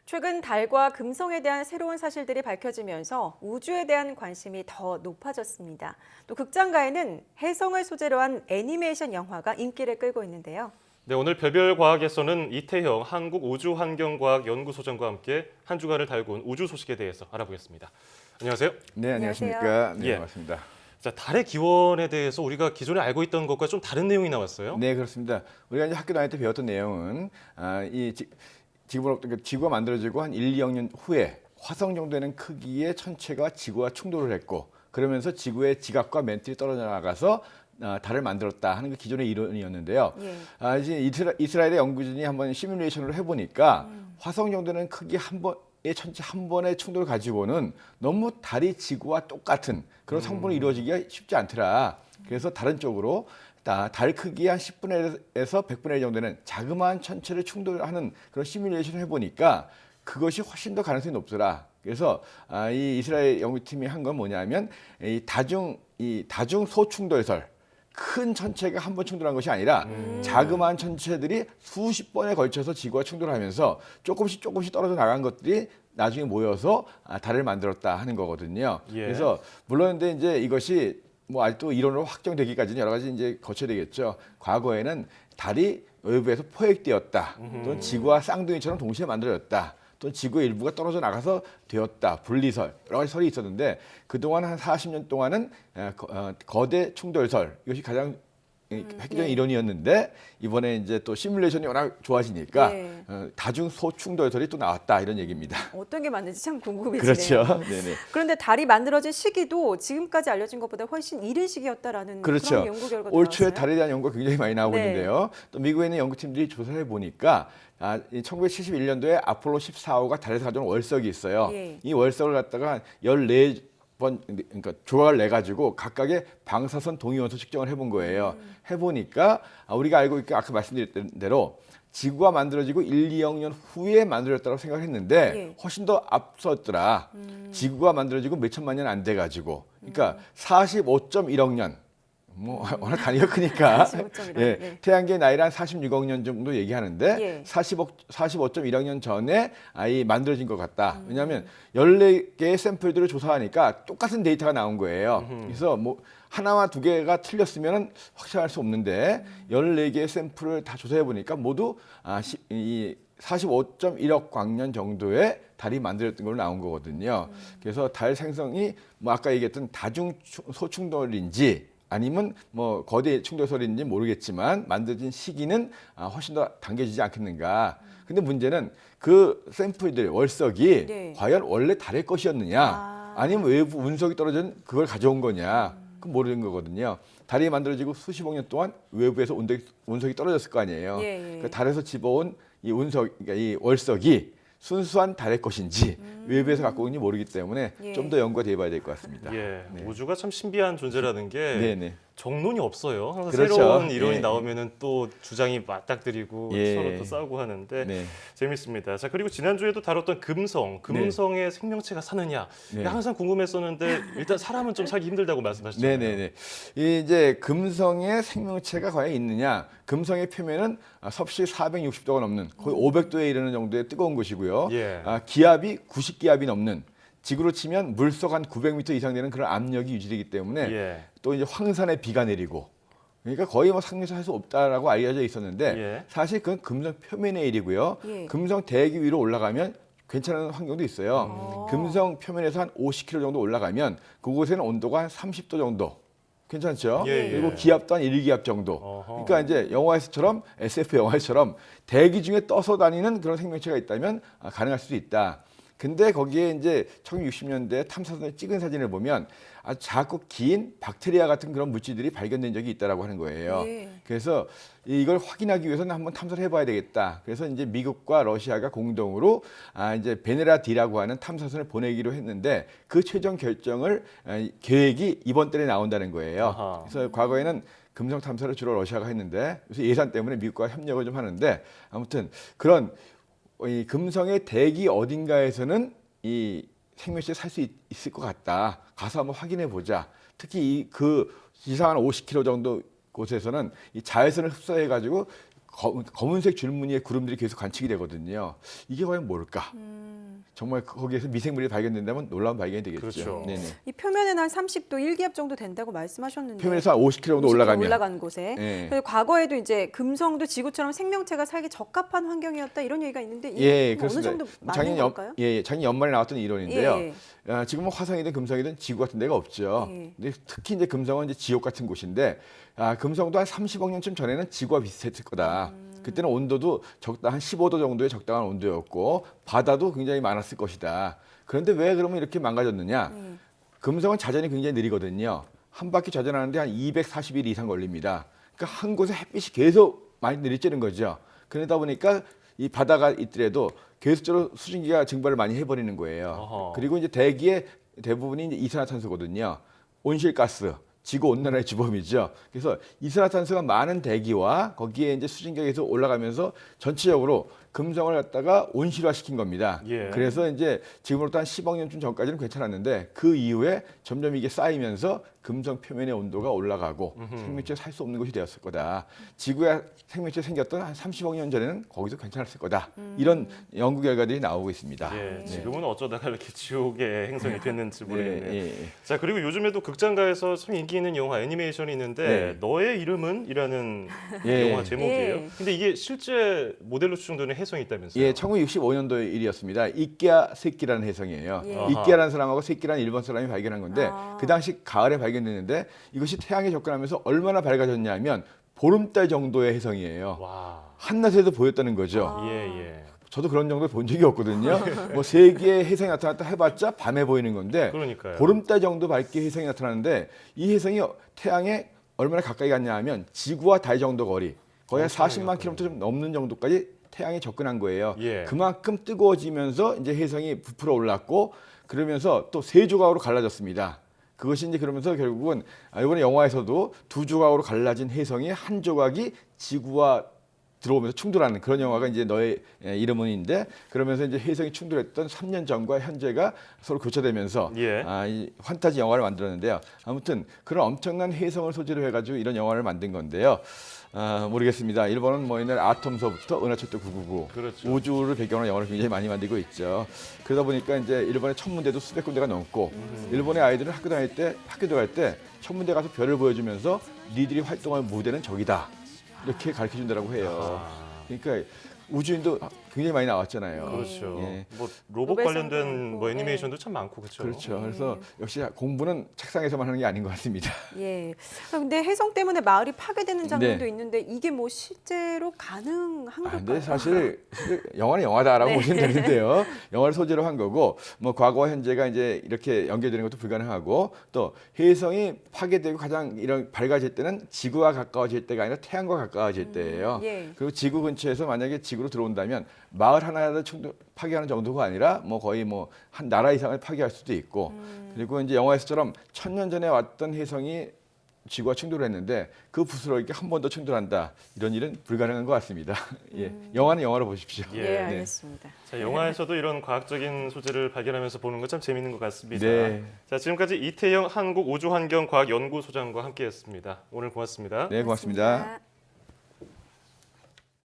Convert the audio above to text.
최근 달과 금성에 대한 새로운 사실들이 밝혀지면서 우주에 대한 관심이 더 높아졌습니다. 또 극장가에는 혜성을 소재로 한 애니메이션 영화가 인기를 끌고 있는데요. 네, 오늘 별별 과학에서는 이태형 한국우주환경과학연구소장과 함께 한 주간을 달군 우주 소식에 대해서 알아보겠습니다. 안녕하세요. 네, 안녕하십니까. 네, 반갑습니다. 자, 달의 기원에 대해서 우리가 기존에 알고 있던 것과 좀 다른 내용이 나왔어요. 네, 그렇습니다. 우리가 이제 학교 다닐 때 배웠던 내용은 지구가 만들어지고 한 1, 2억 년 후에 화성 정도 되는 크기의 천체가 지구와 충돌을 했고 그러면서 지구의 지각과 맨틀이 떨어져 나가서 달을 만들었다 하는 게 기존의 이론이었는데요. 이제 이스라엘의 연구진이 한번 시뮬레이션을 해보니까 화성 정도는 크기 천체 한 번의 충돌을 가지고는 너무 달이 지구와 똑같은 그런 성분이 이루어지기가 쉽지 않더라. 그래서 다른 쪽으로 달 크기 한 10분의 1에서 100분의 1 정도 되는 자그마한 천체를 충돌하는 그런 시뮬레이션을 해보니까 그것이 훨씬 더 가능성이 높더라. 그래서 이 이스라엘 연구팀이 한 건 뭐냐면 이 다중 소충돌설, 큰 천체가 한 번 충돌한 것이 아니라 자그마한 천체들이 수십 번에 걸쳐서 지구와 충돌하면서 조금씩 떨어져 나간 것들이 나중에 모여서 달을 만들었다 하는 거거든요. 그래서 물론 근데 이제 이것이 뭐 아직도 이론으로 확정되기까지는 여러 가지 이제 거쳐야 되겠죠. 과거에는 달이 외부에서 포획되었다. 또는 지구와 쌍둥이처럼 동시에 만들어졌다. 또 지구의 일부가 떨어져 나가서 되었다. 분리설, 여러 가지 설이 있었는데 그동안 한 40년 동안은 거대 충돌설, 이것이 가장 획기적인 이론이었는데 이번에 이제 또 시뮬레이션이 워낙 좋아지니까 다중 소충돌설이 또 나왔다 이런 얘기입니다. 어떤 게 맞는지 참 궁금해지네요. 그렇죠. 네네. 그런데 달이 만들어진 시기도 지금까지 알려진 것보다 훨씬 이른 시기였다라는 그렇죠. 그런 연구 결과도 올 초에 나왔어요. 달에 대한 연구가 굉장히 많이 나오고 있는데요. 또 미국에 있는 연구팀들이 조사를 해보니까 1971년도에 아폴로 14호가 달에서 가져온 월석이 있어요. 이 월석을 갖다가 14번 그러니까 조각을 내 가지고 각각의 방사선 동위원소 측정을 해본 거예요. 해보니까 우리가 알고 있고 아까 말씀드렸던 대로 지구가 만들어지고 1, 2억 년 후에 만들어졌다고 생각했는데 훨씬 더 앞섰더라. 지구가 만들어지고 몇 천만 년 안 돼 가지고 그러니까 45.1억 년. 뭐 워낙 단위가 크니까 태양계의 나이를 한 46억 년 정도 얘기하는데 45.1억 년 전에 만들어진 것 같다. 왜냐하면 14개의 샘플들을 조사하니까 똑같은 데이터가 나온 거예요. 그래서 뭐 하나와 두 개가 틀렸으면 확실할 수 없는데 14개의 샘플을 다 조사해 보니까 모두 45.1억 광년 정도의 달이 만들어졌던 걸로 나온 거거든요. 그래서 달 생성이 뭐 아까 얘기했던 다중 소충돌인지 아니면 뭐 거대 충돌설인지 모르겠지만 만들어진 시기는 훨씬 더 당겨지지 않겠는가. 근데 문제는 그 샘플들 월석이 과연 원래 달의 것이었느냐 아니면 외부 운석이 떨어진 그걸 가져온 거냐 그건 모르는 거거든요. 달이 만들어지고 수십억 년 동안 외부에서 운석이 떨어졌을 거 아니에요. 그 달에서 집어온 이 그러니까 이 월석이 순수한 달의 것인지 외부에서 갖고 온지 모르기 때문에 좀 더 연구가 돼봐야 될 것 같습니다. 우주가 참 신비한 존재라는 게 정론이 없어요. 항상 그렇죠. 새로운 이론이 나오면은 또 주장이 맞닥뜨리고 서로 또 싸우고 하는데 재밌습니다. 자, 그리고 지난주에도 다뤘던 금성의 생명체가 사느냐 항상 궁금했었는데 일단 사람은 좀 살기 힘들다고 말씀하셨잖아요. 이제 금성의 생명체가 과연 있느냐? 금성의 표면은 섭씨 460도가 넘는 거의 500도에 이르는 정도의 뜨거운 곳이고요. 기압이 90기압이 넘는 지구로 치면 물속 한 900m 이상 되는 그런 압력이 유지되기 때문에 또 이제 황산에 비가 내리고 그러니까 거의 뭐 상상할 수 없다라고 알려져 있었는데 사실 그건 금성 표면의 일이고요. 금성 대기 위로 올라가면 괜찮은 환경도 있어요. 금성 표면에서 한 50km 정도 올라가면 그곳에는 온도가 한 30도 정도. 괜찮죠? 그리고 기압도 한 1기압 정도. 그러니까 이제 영화에서처럼 SF 영화에서처럼 대기 중에 떠서 다니는 그런 생명체가 있다면 가능할 수도 있다. 근데 거기에 이제 1960년대 탐사선을 찍은 사진을 보면 아주 작고 긴 박테리아 같은 그런 물질들이 발견된 적이 있다라고 하는 거예요. 그래서 이걸 확인하기 위해서는 한번 탐사를 해봐야 되겠다. 그래서 이제 미국과 러시아가 공동으로 이제 베네라 D라고 하는 탐사선을 보내기로 했는데 그 최종 결정을 계획이 이번 달에 나온다는 거예요. 그래서 과거에는 금성 탐사를 주로 러시아가 했는데 그래서 예산 때문에 미국과 협력을 좀 하는데 아무튼 그런 이 금성의 대기 어딘가에서는 이 생명체 살 수 있을 것 같다. 가서 한번 확인해 보자. 특히 그 지상 한 50km 정도 곳에서는 이 자외선을 흡수해 가지고 검은색 줄무늬의 구름들이 계속 관측이 되거든요. 이게 과연 뭘까? 정말 거기에서 미생물이 발견된다면 놀라운 발견이 되겠죠. 그렇죠. 네네. 이 표면에는 한 30도 1기압 정도 된다고 말씀하셨는데 표면에서 한 50km 정도 50km 올라가면 올라간 곳에 네. 그래서 과거에도 이제 금성도 지구처럼 생명체가 살기 적합한 환경이었다 이런 얘기가 있는데 이게 예, 어느 그렇습니다. 정도 맞는 걸까요? 작년 연말에 나왔던 이론인데요. 예. 지금은 화성이든 금성이든 지구 같은 데가 없죠. 예. 근데 특히 이제 금성은 이제 지옥 같은 곳인데 금성도 한 30억 년쯤 전에는 지구와 비슷했을 거다. 그때는 온도도 한 15도 정도의 적당한 온도였고 바다도 굉장히 많았을 것이다. 그런데 왜 그러면 이렇게 망가졌느냐? 금성은 자전이 굉장히 느리거든요. 한 바퀴 자전하는데 한 240일 이상 걸립니다. 그러니까 한 곳에 햇빛이 계속 많이 내리쬐는 거죠. 그러다 보니까 이 바다가 있더라도 계속적으로 수증기가 증발을 많이 해버리는 거예요. 어허. 그리고 이제 대기의 대부분이 이제 이산화탄소거든요. 온실가스, 지구 온난화의 주범이죠. 그래서 이산화탄소가 많은 대기와 거기에 이제 수증기가 계속 올라가면서 전체적으로 금성을 갖다가 온실화시킨 겁니다. 예. 그래서 이제 지금으로부터 한 10억 년쯤 전까지는 괜찮았는데 그 이후에 점점 이게 쌓이면서 금성 표면의 온도가 올라가고 생명체가 살 수 없는 곳이 되었을 거다. 지구에 생명체 생겼던 한 30억 년 전에는 거기서 괜찮았을 거다. 이런 연구 결과들이 나오고 있습니다. 예, 지금은 어쩌다가 이렇게 지옥의 행성이 됐는지 모르겠네요. 예. 자, 그리고 요즘에도 극장가에서 참 인기 있는 영화 애니메이션이 있는데 네. 너의 이름은? 이라는 예. 영화 제목이에요. 예. 근데 이게 실제 모델로 추정되는 혜성이 있다면서요? 예, 1965년도 일이었습니다. 이끼야 새끼라는 혜성이에요. 예. 이끼야라는 사람하고 새끼라는 일본 사람이 발견한 건데 아. 그 당시 가을에 발견됐는데 이것이 태양에 접근하면서 얼마나 밝아졌냐면 보름달 정도의 혜성이에요. 와. 한낮에도 보였다는 거죠. 예. 저도 그런 정도 본 적이 없거든요. 뭐 세 개의 혜성이 나타났다 해봤자 밤에 보이는 건데 그러니까요. 보름달 정도 밝게 혜성이 나타나는데 이 혜성이 태양에 얼마나 가까이 갔냐 하면 지구와 달 정도 거리 거의 한 40만 킬로미터 좀 넘는 정도까지 태양에 접근한 거예요. 예. 그만큼 뜨거워지면서 이제 혜성이 부풀어 올랐고 그러면서 또 세 조각으로 갈라졌습니다. 그것이 이제 그러면서 결국은 이번에 영화에서도 두 조각으로 갈라진 혜성의 한 조각이 지구와 들어오면서 충돌하는 그런 영화가 이제 너의 이름은인데 그러면서 이제 혜성이 충돌했던 3년 전과 현재가 서로 교차되면서 예. 이 판타지 영화를 만들었는데요. 아무튼 그런 엄청난 혜성을 소재로 해가지고 이런 영화를 만든 건데요. 모르겠습니다. 일본은 뭐 옛날 아톰서부터 은하철도 999 그렇죠. 우주를 배경으로 한 영화를 굉장히 많이 만들고 있죠. 그러다 보니까 이제 일본의 천문대도 수백 군데가 넘고 일본의 아이들은 학교 들어갈 때 천문대 가서 별을 보여주면서 니들이 활동할 무대는 저기다 이렇게 가르쳐 준다고 해요. 그러니까 우주인도 굉장히 많이 나왔잖아요. 그렇죠. 예. 뭐 로봇 노벨상도 관련된 많고, 뭐 애니메이션도 참 많고 그렇죠. 그렇죠. 그래서 역시 공부는 책상에서만 하는 게 아닌 것 같습니다. 예. 근데 혜성 때문에 마을이 파괴되는 장면도 네. 있는데 이게 뭐 실제로 가능한 걸까요? 근데 사실 영화는 영화다라고 네. 보시면 되는데요. 영화를 소재로 한 거고 뭐 과거와 현재가 이제 이렇게 연결되는 것도 불가능하고 또 혜성이 파괴되고 가장 이런 밝아질 때는 지구와 가까워질 때가 아니라 태양과 가까워질 때예요. 예. 그리고 지구 근처에서 만약에 지구로 들어온다면 마을 하나를 파괴하는 정도가 아니라 뭐 거의 뭐 한 나라 이상을 파괴할 수도 있고 그리고 이제 영화에서처럼 1000년 전에 왔던 혜성이 지구와 충돌을 했는데 그 부스러기가 한 번 더 충돌한다 이런 일은 불가능한 것 같습니다. 예, 영화는 영화로 보십시오. 예. 예, 알겠습니다. 자, 영화에서도 이런 과학적인 소재를 발견하면서 보는 건 참 재밌는 것 같습니다. 네. 자, 지금까지 이태영 한국우주환경과학연구소장과 함께했습니다. 오늘 고맙습니다. 네, 고맙습니다.